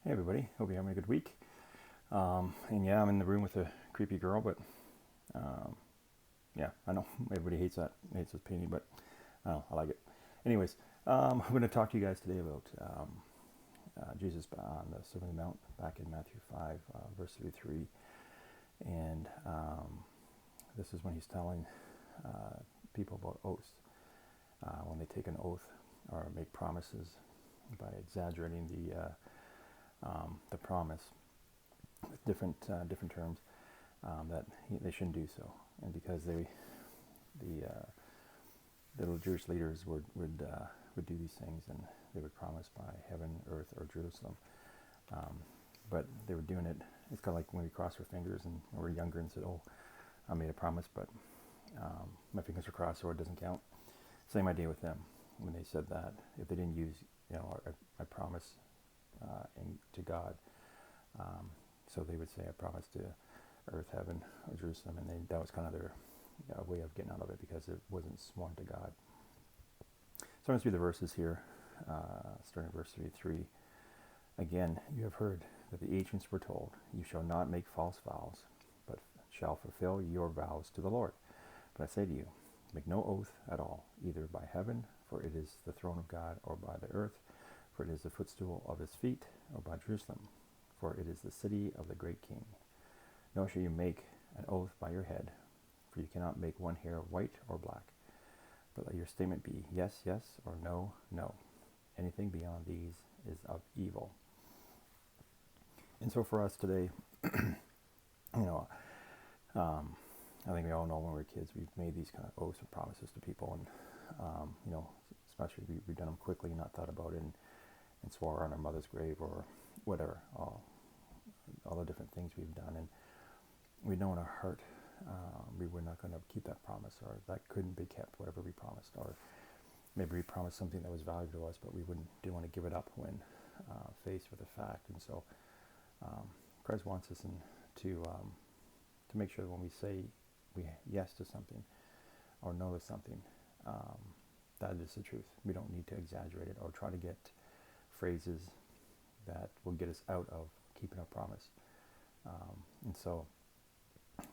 Hey everybody, hope you're having a good week. And yeah, I'm in the room with a creepy girl, but um, yeah, I know everybody hates this painting, but I like it. Anyways, I'm going to talk to you guys today about Jesus on the Sermon on the Mount back in Matthew 5, verse 33. And this is when he's telling people about oaths. When they take an oath or make promises by exaggerating the promise with different terms, they shouldn't do so, and because the Jewish leaders would do these things, and they would promise by heaven, earth, or Jerusalem, but they were doing it. It's kind of like when we cross our fingers and we're younger and said, "Oh, I made a promise, but my fingers are crossed, so it doesn't count." Same idea with them when they said that if they didn't use, I promise to God. So they would say, "I promise to earth, heaven, or Jerusalem," and that was kind of their way of getting out of it because it wasn't sworn to God. So I'm going to read the verses here, starting at verse 33. Again, you have heard that the ancients were told, "You shall not make false vows, but shall fulfill your vows to the Lord." But I say to you, make no oath at all, either by heaven, for it is the throne of God, or by the earth, for it is the footstool of his feet, or by Jerusalem, for it is the city of the great King. Nor shall you make an oath by your head, for you cannot make one hair white or black. But let your statement be yes, yes, or no, no. Anything beyond these is of evil. And so for us today, you know, I think we all know when we were kids, we've made these kind of oaths and promises to people, and especially we've done them quickly, not thought about it, and swore on our mother's grave or whatever, all the different things we've done, and we know in our heart we were not going to keep that promise, or that couldn't be kept, whatever we promised, or maybe we promised something that was valuable to us, but we didn't want to give it up when faced with a fact. And so Christ wants us to make sure that when we say yes to something or no to something, that is the truth. We don't need to exaggerate it or try to get phrases that will get us out of keeping our promise. And so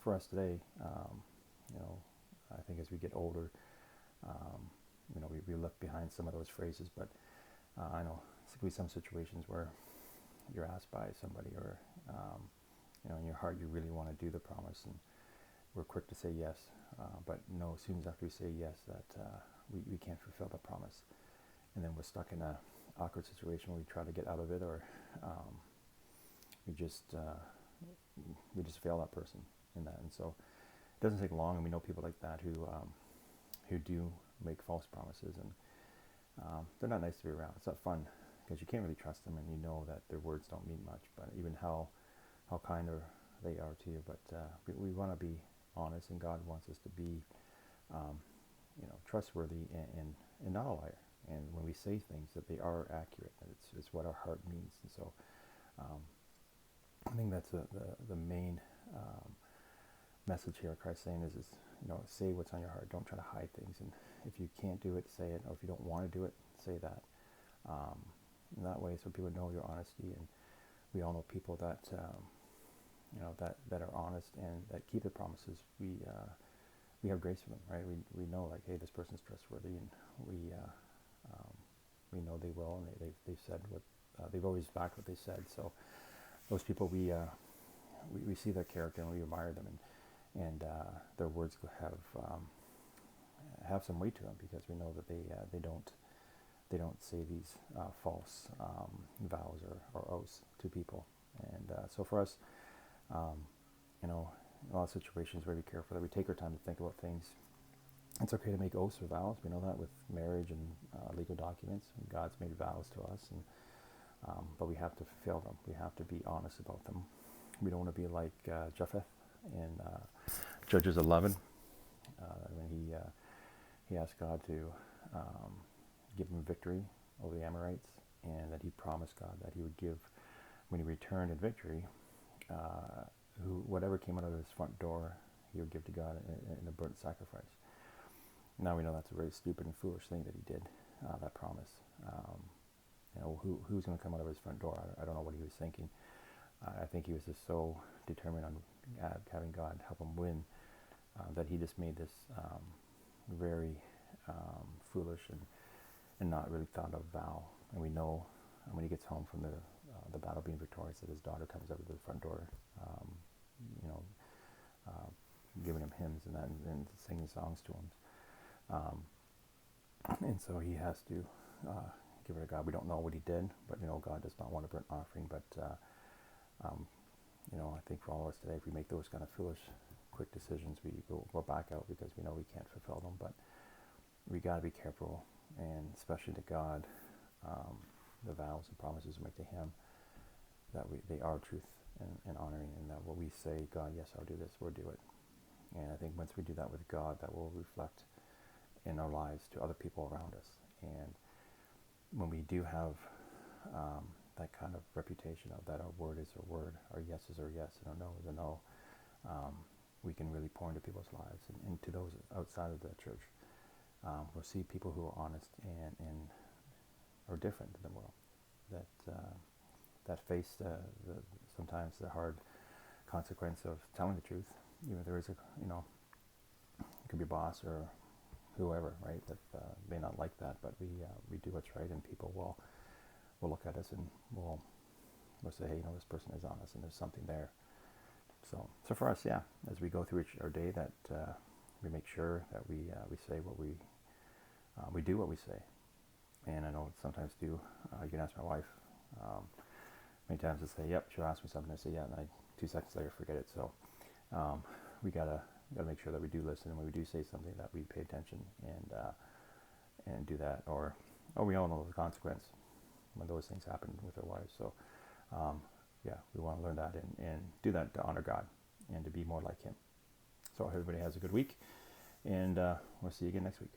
for us today, I think as we get older, we left behind some of those phrases, but I know it's going to be some situations where you're asked by somebody, or in your heart you really want to do the promise, and we're quick to say yes, but no, as soon as after we say yes, that we can't fulfill the promise, and then we're stuck in a awkward situation where we try to get out of it, or we just fail that person in that. And so it doesn't take long, and we know people like that who do make false promises, and they're not nice to be around. It's not fun because you can't really trust them, and you know that their words don't mean much, but even how kind they are to you. But we want to be honest, and God wants us to be trustworthy and not a liar. And when we say things, that they are accurate, that it's what our heart means. And so I think that's the main message here. Christ saying is say what's on your heart. Don't try to hide things. And if you can't do it, say it. Or if you don't want to do it, say that. In that way, so people know your honesty. And we all know people that that are honest and that keep their promises. We have grace for them, right? We know, like, hey, this person's trustworthy, and we know they will, and they've said what they've always backed what they said. So those people, we see their character and we admire them, and their words have some weight to them, because we know that they don't say these false vows or oaths to people. And so for us, in a lot of situations, we're very careful that we take our time to think about things. It's okay to make oaths or vows. We know that with marriage and legal documents. God's made vows to us, but we have to fulfill them. We have to be honest about them. We don't want to be like Jephthah in Judges 11, when he asked God to give him victory over the Amorites, and that he promised God that he would give, when he returned in victory, whatever came out of his front door, he would give to God in a burnt sacrifice. Now we know that's a very stupid and foolish thing that he did, that promise. Who's going to come out of his front door? I don't know what he was thinking. I think he was just so determined on having God help him win that he just made this very foolish and not really thought of vow. And we know when he gets home from the battle being victorious that his daughter comes up to the front door, you know, uh, giving him hymns and that, and singing songs to him. And so he has to give it to God. We don't know what he did, but God does not want a burnt offering. But I think for all of us today, if we make those kind of foolish, quick decisions, we'll back out because we know we can't fulfill them. But we got to be careful, and especially to God, the vows and promises we make to Him, that they are truth and honoring, and that what we say, God, yes, I'll do this, we'll do it. And I think once we do that with God, that will reflect in our lives to other people around us. And when we do have that kind of reputation of that our word is our word, our yes is our yes, and our no is a no, we can really pour into people's lives and into those outside of the church. We'll see people who are honest and are different in the world, that face sometimes the hard consequence of telling the truth. There is it could be a boss or whoever, right, that may not like that, but we do what's right, and people will look at us and will say, hey, this person is honest, and there's something there. So for us, yeah, as we go through our day, that we make sure that we say what we do what we say. And I know sometimes you can ask my wife many times to say, yep, she'll ask me something, I say, yeah, and 2 seconds later forget it. So we gotta make sure that we do listen, and when we do say something, that we pay attention and do that, or we all know the consequence when those things happen with our wives. So we want to learn that and do that to honor God and to be more like Him. So everybody has a good week, and we'll see you again next week.